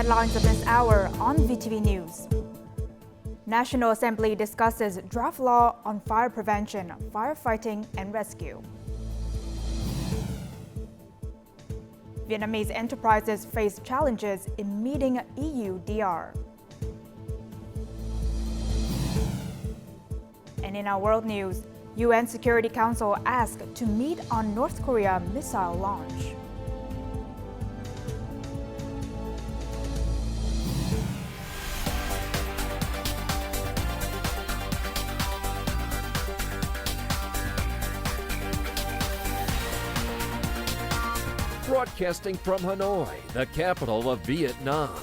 Headlines of this hour on VTV News. National Assembly discusses draft law on fire prevention, firefighting and rescue. Vietnamese enterprises face challenges in meeting EUDR. And in our world news, UN Security Council asked to meet on North Korea missile launch. Broadcasting from Hanoi, the capital of Vietnam.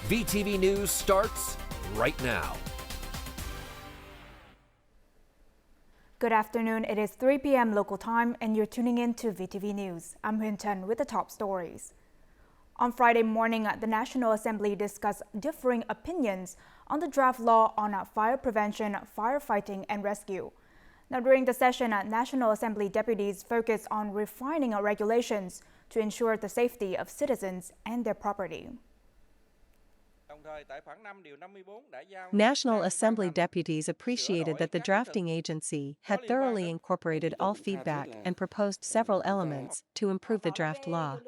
VTV News starts right now. Good afternoon. It is 3 p.m. local time and you're tuning in to VTV News. I'm Huynh Trân with the top stories. On Friday morning, the National Assembly discussed differing opinions on the draft law on fire prevention, firefighting and rescue. Now, during the session, National Assembly deputies focused on refining regulations to ensure the safety of citizens and their property. National Assembly deputies appreciated that the drafting agency had thoroughly incorporated all feedback and proposed several elements to improve the draft law.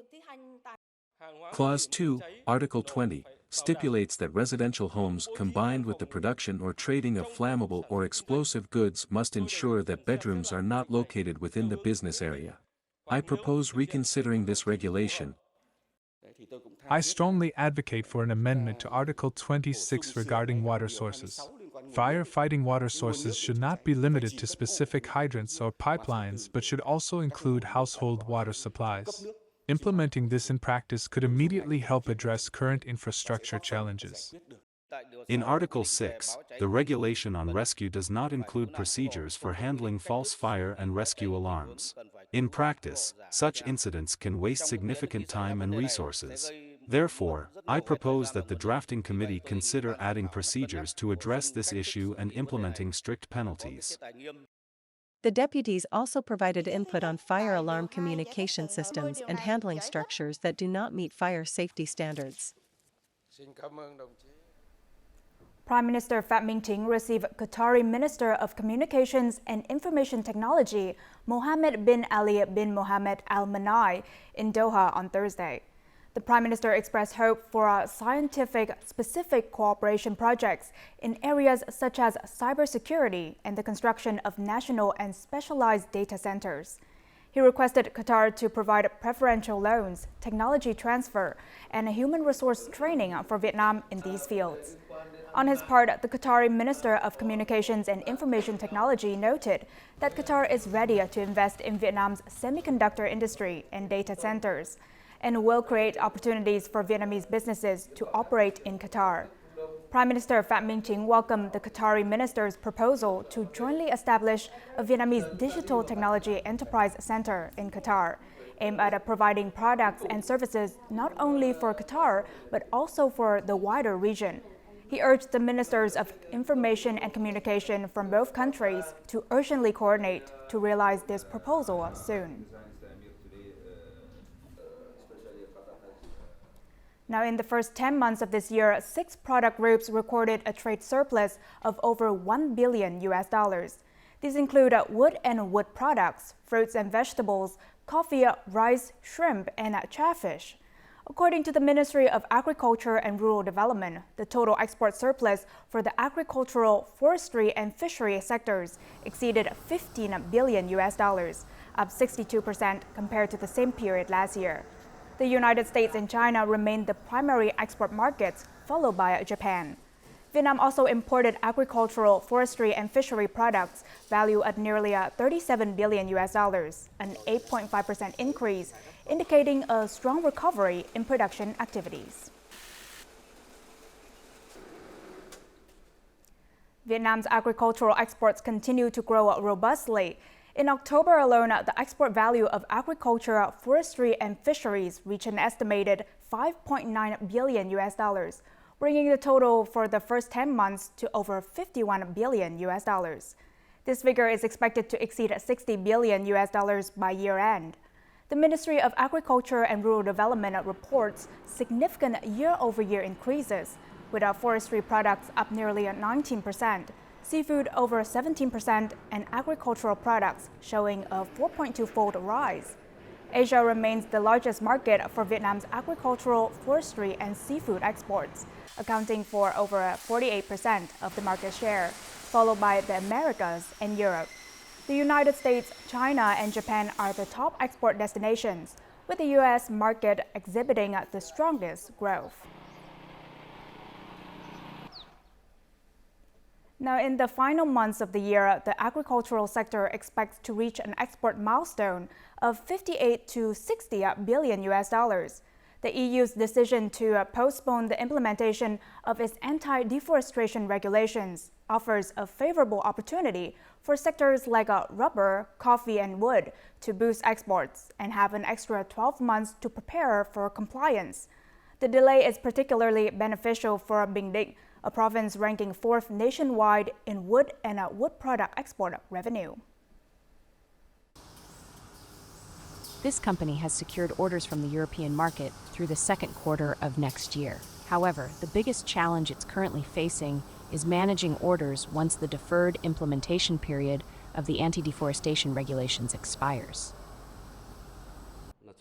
Clause 2, Article 20, stipulates that residential homes combined with the production or trading of flammable or explosive goods must ensure that bedrooms are not located within the business area. I propose reconsidering this regulation. I strongly advocate for an amendment to Article 26 regarding water sources. Firefighting water sources should not be limited to specific hydrants or pipelines but should also include household water supplies. Implementing this in practice could immediately help address current infrastructure challenges. In Article 6, the regulation on rescue does not include procedures for handling false fire and rescue alarms. In practice, such incidents can waste significant time and resources. Therefore, I propose that the drafting committee consider adding procedures to address this issue and implementing strict penalties. The deputies also provided input on fire alarm communication systems and handling structures that do not meet fire safety standards. Prime Minister Phie received Qatari Minister of Communications and Information Technology Mohammed bin Ali bin Mohammed Al Manai in Doha on Thursday. The Prime Minister expressed hope for scientific-specific cooperation projects in areas such as cybersecurity and the construction of national and specialized data centers. He requested Qatar to provide preferential loans, technology transfer, and human resource training for Vietnam in these fields. On his part, the Qatari Minister of Communications and Information Technology noted that Qatar is ready to invest in Vietnam's semiconductor industry and data centers, and will create opportunities for Vietnamese businesses to operate in Qatar. Prime Minister Phie welcomed the Qatari minister's proposal to jointly establish a Vietnamese digital technology enterprise center in Qatar, aimed at providing products and services not only for Qatar, but also for the wider region. He urged the Ministers of Information and Communication from both countries to urgently coordinate to realize this proposal soon. Now, in the first 10 months of this year, 6 product groups recorded a trade surplus of over $1 billion. These include wood and wood products, fruits and vegetables, coffee, rice, shrimp, and catfish. According to the Ministry of Agriculture and Rural Development, the total export surplus for the agricultural, forestry, and fishery sectors exceeded $15 billion, up 62% compared to the same period last year. The United States and China remain the primary export markets, followed by Japan. Vietnam also imported agricultural, forestry, and fishery products valued at nearly $37 billion, an 8.5% increase, indicating a strong recovery in production activities. Vietnam's agricultural exports continue to grow robustly. In October alone, the export value of agriculture, forestry, and fisheries reached an estimated $5.9 billion, bringing the total for the first 10 months to over $51 billion. This figure is expected to exceed $60 billion by year-end. The Ministry of Agriculture and Rural Development reports significant year-over-year increases, with forestry products up nearly 19%, seafood over 17%, and agricultural products showing a 4.2-fold rise. Asia remains the largest market for Vietnam's agricultural, forestry, and seafood exports, accounting for over 48% of the market share, followed by the Americas and Europe. The United States, China, and Japan are the top export destinations, with the U.S. market exhibiting the strongest growth. Now, in the final months of the year, the agricultural sector expects to reach an export milestone of 58 to 60 billion US dollars. The EU's decision to postpone the implementation of its anti-deforestation regulations offers a favorable opportunity for sectors like rubber, coffee, and wood to boost exports and have an extra 12 months to prepare for compliance. The delay is particularly beneficial for Bình Định, a province ranking 4th nationwide in wood and wood product export revenue. This company has secured orders from the European market through the second quarter of next year. However, the biggest challenge it's currently facing is managing orders once the deferred implementation period of the anti-deforestation regulations expires.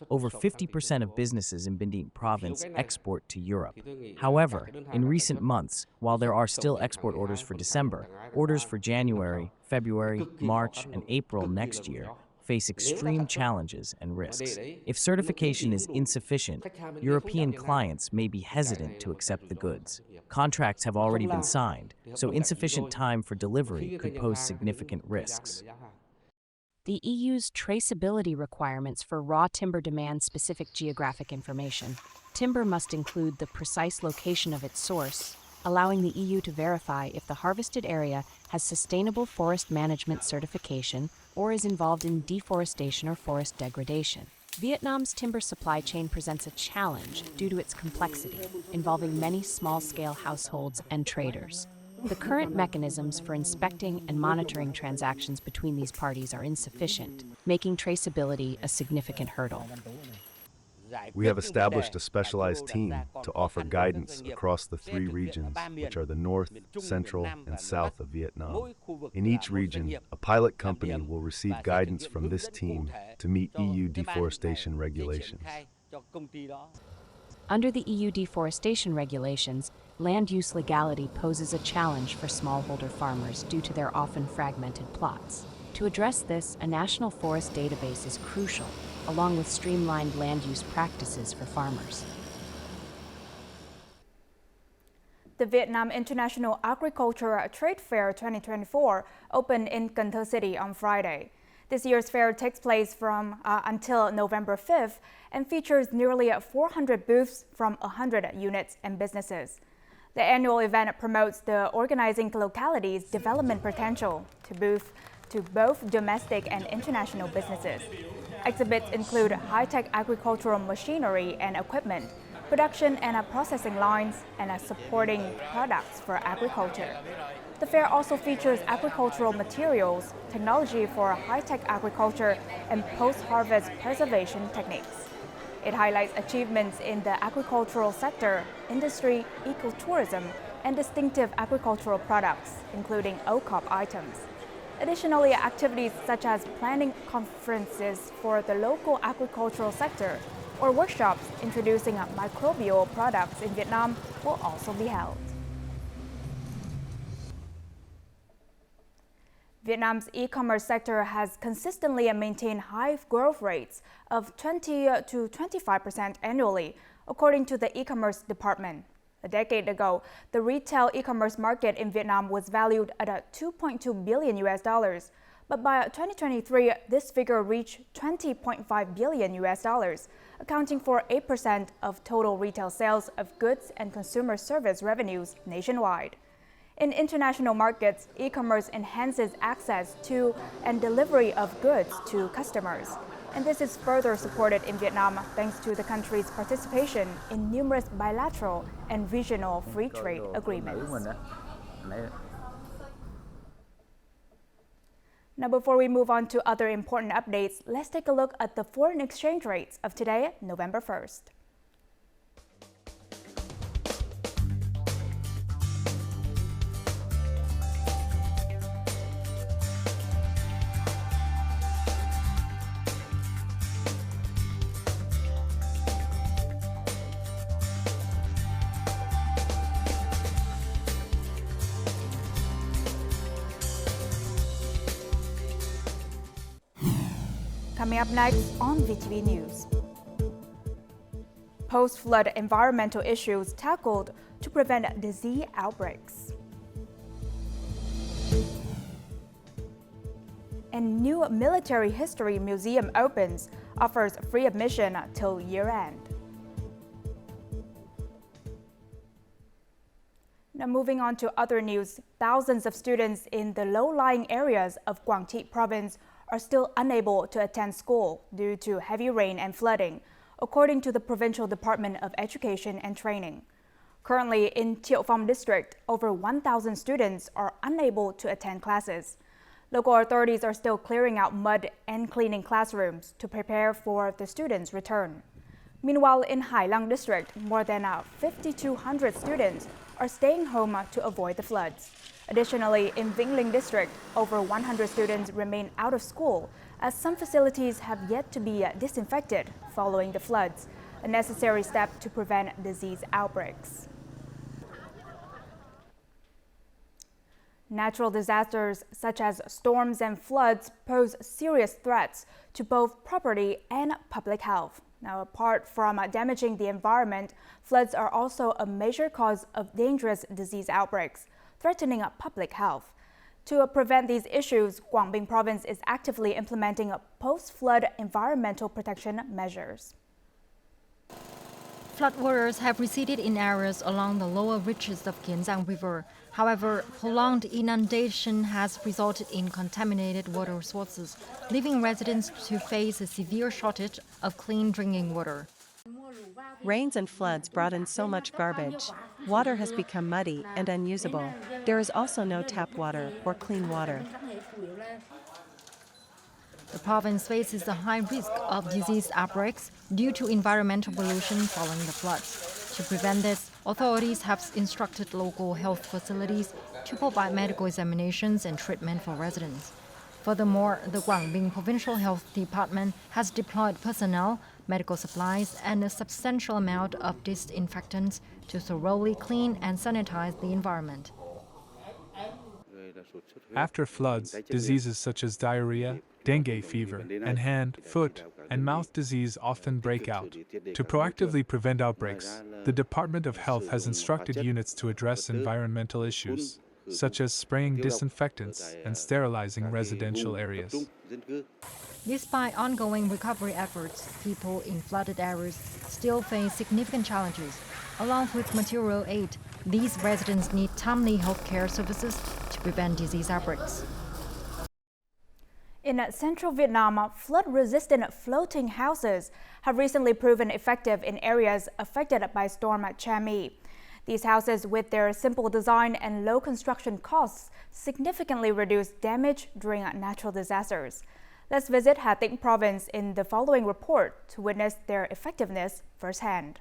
Over 50% of businesses in Bình Định province export to Europe. However, in recent months, while there are still export orders for December, orders for January, February, March, and April next year face extreme challenges and risks. If certification is insufficient, European clients may be hesitant to accept the goods. Contracts have already been signed, so insufficient time for delivery could pose significant risks. The EU's traceability requirements for raw timber demand specific geographic information. Timber must include the precise location of its source, allowing the EU to verify if the harvested area has sustainable forest management certification or is involved in deforestation or forest degradation. Vietnam's timber supply chain presents a challenge due to its complexity, involving many small-scale households and traders. The current mechanisms for inspecting and monitoring transactions between these parties are insufficient, making traceability a significant hurdle. We have established a specialized team to offer guidance across the 3 regions, which are the North, Central, and South of Vietnam. In each region, a pilot company will receive guidance from this team to meet EU deforestation regulations. Under the EU deforestation regulations, land use legality poses a challenge for smallholder farmers due to their often fragmented plots. To address this, a national forest database is crucial, along with streamlined land use practices for farmers. The Vietnam International Agriculture Trade Fair 2024 opened in Cần Thơ City on Friday. This year's fair takes place from until November 5th and features nearly 400 booths from 100 units and businesses. The annual event promotes the organizing locality's development potential to both domestic and international businesses. Exhibits include high-tech agricultural machinery and equipment, production and processing lines, and supporting products for agriculture. The fair also features agricultural materials, technology for high-tech agriculture, and post-harvest preservation techniques. It highlights achievements in the agricultural sector, industry, ecotourism, and distinctive agricultural products, including OCOP items. Additionally, activities such as planning conferences for the local agricultural sector or workshops introducing microbial products in Vietnam will also be held. Vietnam's e-commerce sector has consistently maintained high growth rates of 20 to 25% annually, according to the e-commerce department. A decade ago, the retail e-commerce market in Vietnam was valued at $2.2 billion US dollars, but by 2023, this figure reached $20.5 billion US dollars, accounting for 8% of total retail sales of goods and consumer service revenues nationwide. In international markets, e-commerce enhances access to and delivery of goods to customers. And this is further supported in Vietnam thanks to the country's participation in numerous bilateral and regional free trade agreements. Now, before we move on to other important updates, let's take a look at the foreign exchange rates of today, November 1st. Coming up next on VTV News. Post-flood environmental issues tackled to prevent disease outbreaks. And new military history museum opens, offers free admission till year-end. Now moving on to other news, thousands of students in the low-lying areas of Quảng Trị province are still unable to attend school due to heavy rain and flooding, according to the Provincial Department of Education and Training. Currently, in Thiệu Phong district, over 1,000 students are unable to attend classes. Local authorities are still clearing out mud and cleaning classrooms to prepare for the students' return. Meanwhile, in Hai Long district, more than 5,200 students are staying home to avoid the floods. Additionally, in Vĩnh Linh district, over 100 students remain out of school as some facilities have yet to be disinfected following the floods, a necessary step to prevent disease outbreaks. Natural disasters such as storms and floods pose serious threats to both property and public health. Now, apart from damaging the environment, floods are also a major cause of dangerous disease outbreaks, threatening public health. To prevent these issues, Quảng Bình province is actively implementing post-flood environmental protection measures. Floodwaters have receded in areas along the lower reaches of Kienzang River. However, prolonged inundation has resulted in contaminated water sources, leaving residents to face a severe shortage of clean drinking water. Rains and floods brought in so much garbage. Water has become muddy and unusable. There is also no tap water or clean water. The province faces a high risk of disease outbreaks due to environmental pollution following the floods. To prevent this, authorities have instructed local health facilities to provide medical examinations and treatment for residents. Furthermore, the Quảng Bình Provincial Health Department has deployed personnel, medical supplies, and a substantial amount of disinfectants to thoroughly clean and sanitize the environment. After floods, diseases such as diarrhea, dengue fever, and hand, foot, and mouth disease often break out. To proactively prevent outbreaks, the Department of Health has instructed units to address environmental issues, such as spraying disinfectants and sterilizing residential areas. Despite ongoing recovery efforts, people in flooded areas still face significant challenges. Along with material aid, these residents need timely healthcare services to prevent disease outbreaks. In central Vietnam, flood-resistant floating houses have recently proven effective in areas affected by Storm Chami. These houses, with their simple design and low construction costs, significantly reduce damage during natural disasters. Let's visit Hà Tĩnh province in the following report to witness their effectiveness firsthand.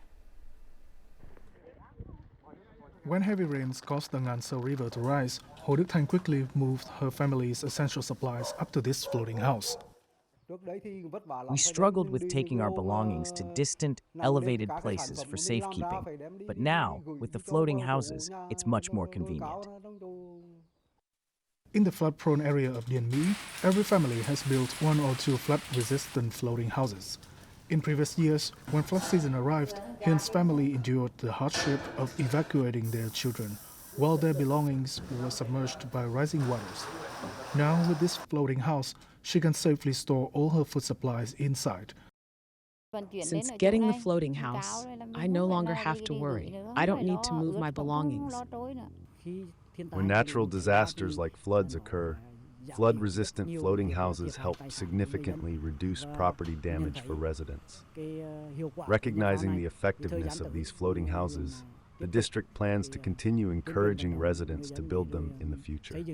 When heavy rains caused the Ngàn Sâu River to rise, Hồ Đức Thanh quickly moved her family's essential supplies up to this floating house. We struggled with taking our belongings to distant, elevated places for safekeeping, but now, with the floating houses, it's much more convenient. In the flood-prone area of Dien My, every family has built one or two flood-resistant floating houses. In previous years, when flood season arrived, Hien's family endured the hardship of evacuating their children, while their belongings were submerged by rising waters. Now, with this floating house, she can safely store all her food supplies inside. Since getting the floating house, I no longer have to worry. I don't need to move my belongings. When natural disasters like floods occur, flood-resistant floating houses help significantly reduce property damage for residents. Recognizing the effectiveness of these floating houses, the district plans to continue encouraging residents to build them in the future.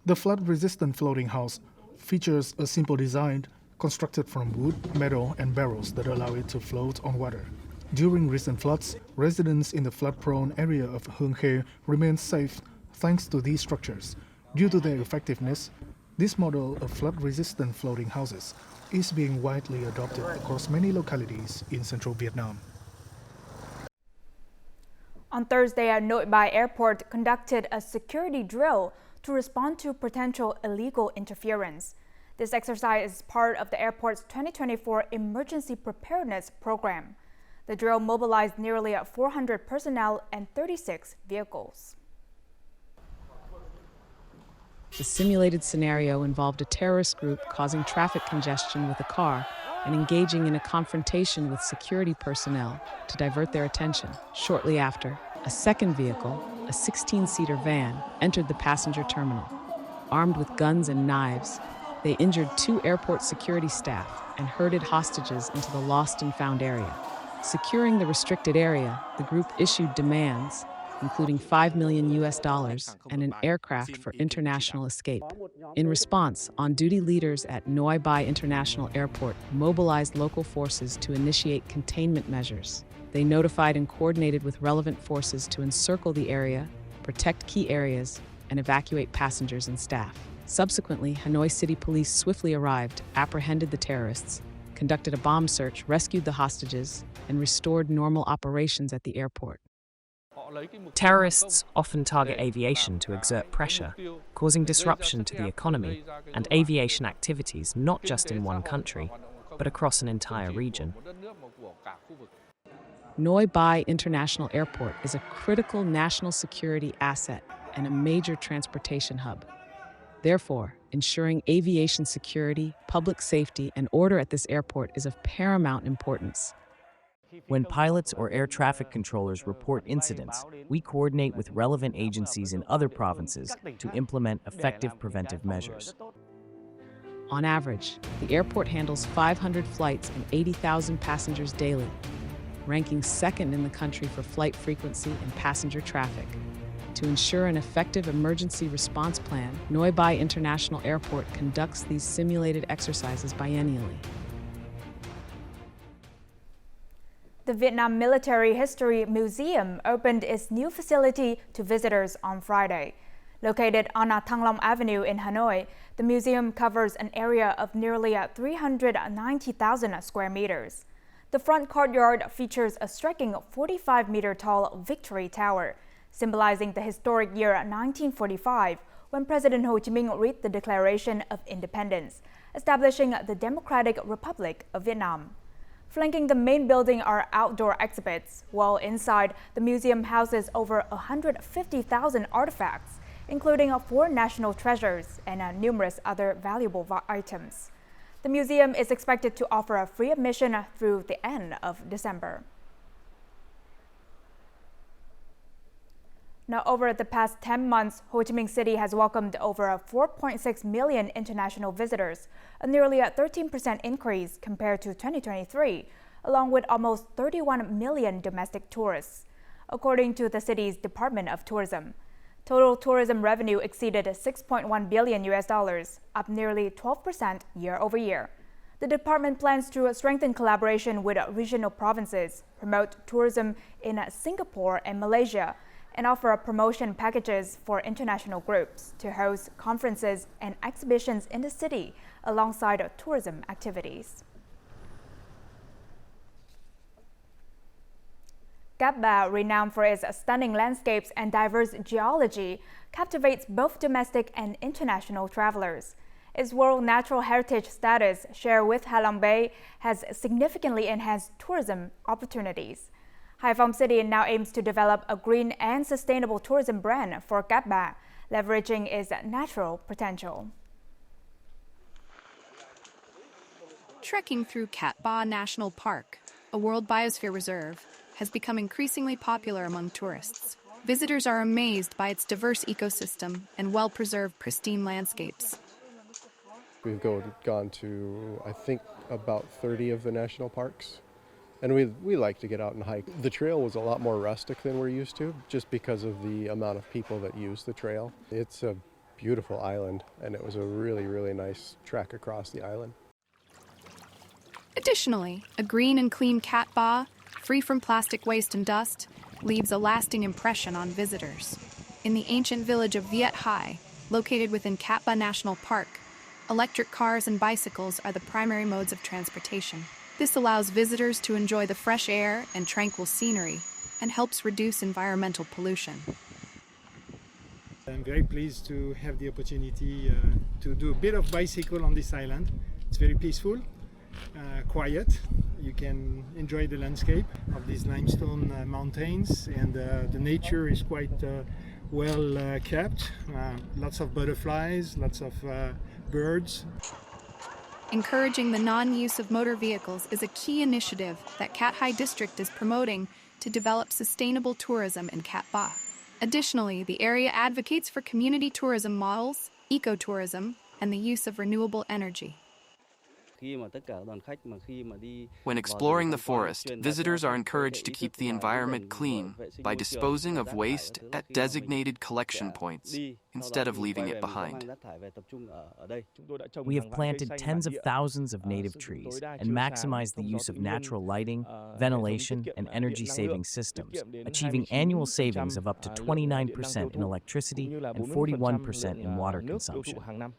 The flood-resistant floating house features a simple design constructed from wood, metal, and barrels that allow it to float on water. During recent floods, residents in the flood-prone area of Hương Khê remain safe thanks to these structures. Due to their effectiveness, this model of flood-resistant floating houses is being widely adopted across many localities in central Vietnam. On Thursday, Noi Bai Airport conducted a security drill to respond to potential illegal interference. This exercise is part of the airport's 2024 Emergency Preparedness Program. The drill mobilized nearly 400 personnel and 36 vehicles. The simulated scenario involved a terrorist group causing traffic congestion with a car and engaging in a confrontation with security personnel to divert their attention. Shortly after, a second vehicle, a 16-seater van, entered the passenger terminal. Armed with guns and knives, they injured 2 airport security staff and herded hostages into the lost and found area. Securing the restricted area, the group issued demands, including $5 million and an aircraft for international escape. In response, on-duty leaders at Noi Bai International Airport mobilized local forces to initiate containment measures. They notified and coordinated with relevant forces to encircle the area, protect key areas, and evacuate passengers and staff. Subsequently, Hanoi City Police swiftly arrived, apprehended the terrorists, conducted a bomb search, rescued the hostages, and restored normal operations at the airport. Terrorists often target aviation to exert pressure, causing disruption to the economy and aviation activities not just in one country, but across an entire region. Noi Bai International Airport is a critical national security asset and a major transportation hub. Therefore, ensuring aviation security, public safety, and order at this airport is of paramount importance. When pilots or air traffic controllers report incidents, we coordinate with relevant agencies in other provinces to implement effective preventive measures. On average, the airport handles 500 flights and 80,000 passengers daily, ranking second in the country for flight frequency and passenger traffic. To ensure an effective emergency response plan, Noi Bai International Airport conducts these simulated exercises biennially. The Vietnam Military History Museum opened its new facility to visitors on Friday. Located on Thăng Long Avenue in Hanoi, the museum covers an area of nearly 390,000 square meters. The front courtyard features a striking 45-meter-tall Victory Tower, symbolizing the historic year 1945, when President Ho Chi Minh read the Declaration of Independence, establishing the Democratic Republic of Vietnam. Flanking the main building are outdoor exhibits, while inside, the museum houses over 150,000 artifacts, including 4 national treasures and numerous other valuable items. The museum is expected to offer a free admission through the end of December. Now, over the past 10 months, Ho Chi Minh City has welcomed over 4.6 million international visitors, a nearly 13% increase compared to 2023, along with almost 31 million domestic tourists. According to the city's Department of Tourism, total tourism revenue exceeded $6.1 billion, up nearly 12% year over year. The department plans to strengthen collaboration with regional provinces, promote tourism in Singapore and Malaysia, and offer promotion packages for international groups to host conferences and exhibitions in the city alongside tourism activities. Cat Ba, renowned for its stunning landscapes and diverse geology, captivates both domestic and international travelers. Its World Natural Heritage status, shared with Ha Long Bay, has significantly enhanced tourism opportunities. Hai Phong City now aims to develop a green and sustainable tourism brand for Cat Ba, leveraging its natural potential. Trekking through Cat Ba National Park, a World Biosphere Reserve, has become increasingly popular among tourists. Visitors are amazed by its diverse ecosystem and well-preserved pristine landscapes. We've gone to, I think, about 30 of the national parks. And we like to get out and hike. The trail was a lot more rustic than we're used to, just because of the amount of people that use the trail. It's a beautiful island, and it was a really, really nice trek across the island. Additionally, a green and clean Cat Ba, free from plastic waste and dust, leaves a lasting impression on visitors. In the ancient village of Viet Hai, located within Cat Ba National Park, electric cars and bicycles are the primary modes of transportation. This allows visitors to enjoy the fresh air and tranquil scenery and helps reduce environmental pollution. I'm very pleased to have the opportunity to do a bit of bicycle on this island. It's very peaceful, quiet. You can enjoy the landscape of these limestone mountains, and the nature is quite well kept. Lots of butterflies, lots of birds. Encouraging the non-use of motor vehicles is a key initiative that Cat Hai District is promoting to develop sustainable tourism in Cat Ba. Additionally, the area advocates for community tourism models, ecotourism, and the use of renewable energy. When exploring the forest, visitors are encouraged to keep the environment clean by disposing of waste at designated collection points instead of leaving it behind. We have planted tens of thousands of native trees and maximized the use of natural lighting, ventilation, and energy-saving systems, achieving annual savings of up to 29% in electricity and 41% in water consumption.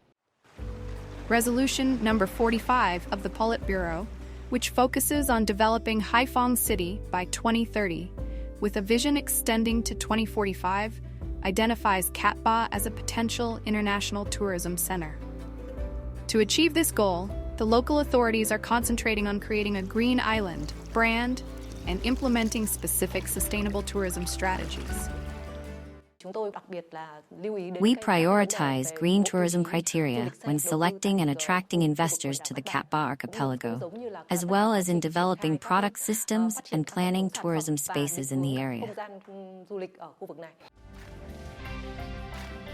Resolution number 45 of the Politburo, which focuses on developing Haiphong City by 2030, with a vision extending to 2045, identifies Cat Ba as a potential international tourism center. To achieve this goal, the local authorities are concentrating on creating a green island, brand, and implementing specific sustainable tourism strategies. We prioritize green tourism criteria when selecting and attracting investors to the Cat Ba archipelago, as well as in developing product systems and planning tourism spaces in the area.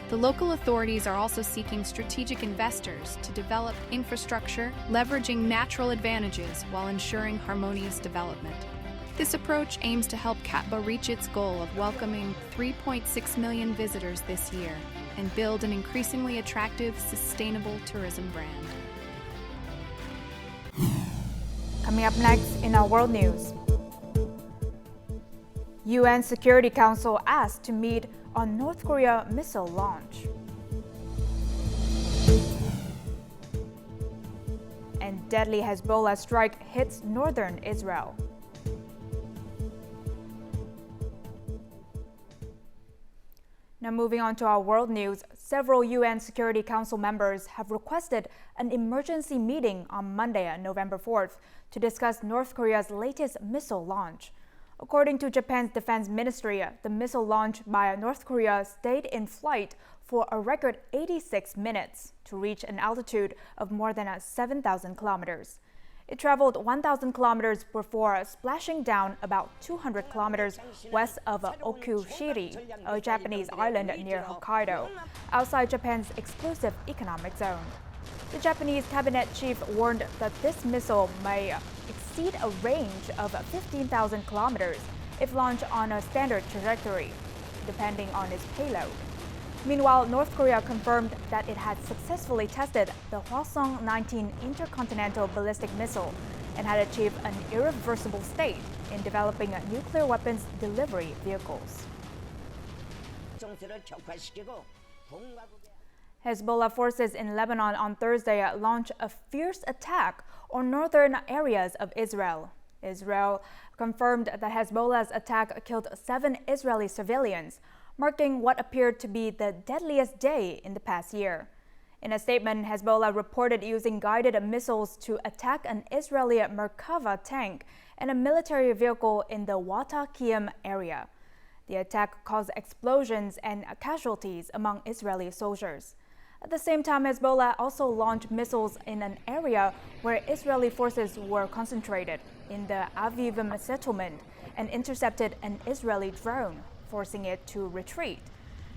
The local authorities are also seeking strategic investors to develop infrastructure, leveraging natural advantages while ensuring harmonious development. This approach aims to help Cat Ba reach its goal of welcoming 3.6 million visitors this year and build an increasingly attractive, sustainable tourism brand. Coming up next in our world news. UN Security Council asked to meet on North Korea missile launch. And deadly Hezbollah strike hits northern Israel. Now moving on to our world news, several UN Security Council members have requested an emergency meeting on Monday, November 4th, to discuss North Korea's latest missile launch. According to Japan's defense ministry, the missile launch by North Korea stayed in flight for a record 86 minutes to reach an altitude of more than 7,000 kilometers. It traveled 1,000 kilometers before splashing down about 200 kilometers west of Okushiri, a Japanese island near Hokkaido, outside Japan's exclusive economic zone. The Japanese cabinet chief warned that this missile may exceed a range of 15,000 kilometers if launched on a standard trajectory, depending on its payload. Meanwhile, North Korea confirmed that it had successfully tested the Hwasong-19 intercontinental ballistic missile and had achieved an irreversible state in developing nuclear weapons delivery vehicles. Hezbollah forces in Lebanon on Thursday launched a fierce attack on northern areas of Israel. Israel confirmed that Hezbollah's attack killed 7 Israeli civilians, marking what appeared to be the deadliest day in the past year. In a statement, Hezbollah reported using guided missiles to attack an Israeli Merkava tank and a military vehicle in the Wata Kiem area. The attack caused explosions and casualties among Israeli soldiers. At the same time, Hezbollah also launched missiles in an area where Israeli forces were concentrated, in the Avivim settlement, and intercepted an Israeli drone, forcing it to retreat.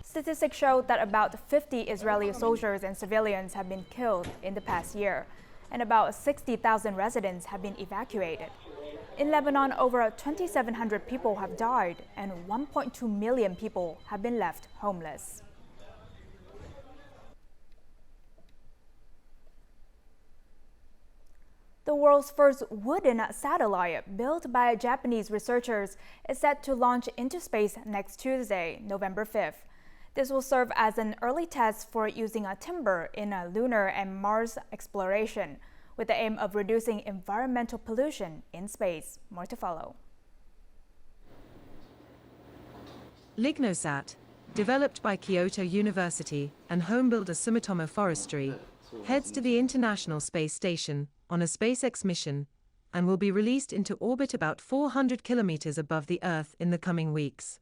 Statistics show that about 50 Israeli soldiers and civilians have been killed in the past year, and about 60,000 residents have been evacuated. In Lebanon, over 2,700 people have died, and 1.2 million people have been left homeless. world's first wooden satellite, built by Japanese researchers, is set to launch into space next Tuesday, November 5th. This will serve as an early test for using timber in a lunar and Mars exploration, with the aim of reducing environmental pollution in space. More to follow. LignoSat, developed by Kyoto University and homebuilder Sumitomo Forestry, heads to the International Space Station on a SpaceX mission and will be released into orbit about 400 kilometers above the Earth in the coming weeks.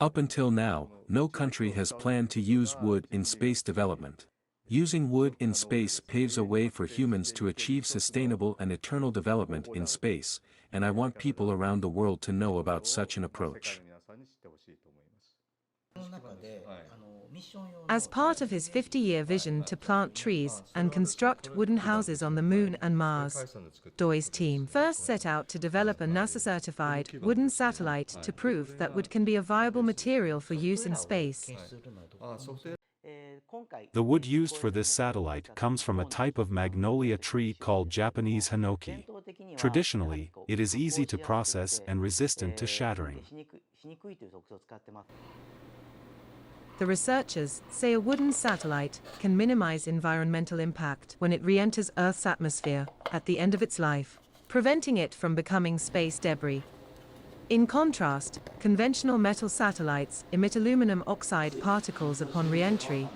Up until now, no country has planned to use wood in space development. Using wood in space paves a way for humans to achieve sustainable and eternal development in space, and I want people around the world to know about such an approach. As part of his 50-year vision to plant trees and construct wooden houses on the Moon and Mars, Doi's team first set out to develop a NASA-certified wooden satellite to prove that wood can be a viable material for use in space. The wood used for this satellite comes from a type of magnolia tree called Japanese hinoki. Traditionally, it is easy to process and resistant to shattering. The researchers say a wooden satellite can minimize environmental impact when it re-enters Earth's atmosphere at the end of its life, preventing it from becoming space debris. In contrast, conventional metal satellites emit aluminum oxide particles upon re-entry.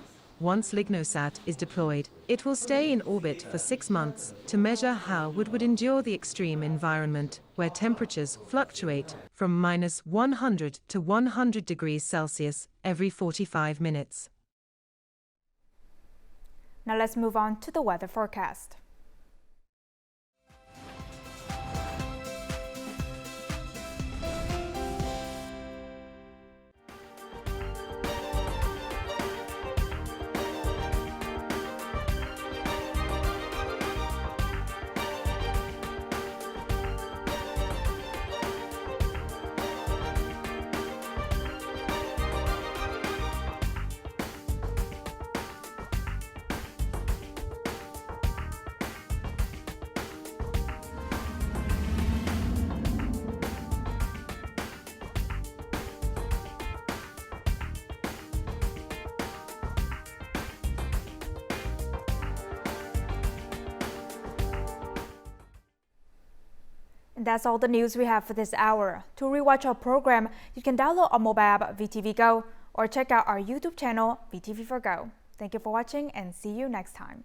Once LignoSat is deployed, it will stay in orbit for 6 months to measure how wood would endure the extreme environment, where temperatures fluctuate from -100 to 100 degrees Celsius every 45 minutes. Now let's move on to the weather forecast. And that's all the news we have for this hour. To rewatch our program, you can download our mobile app VTVgo or check out our YouTube channel VTV4Go. Thank you for watching and see you next time.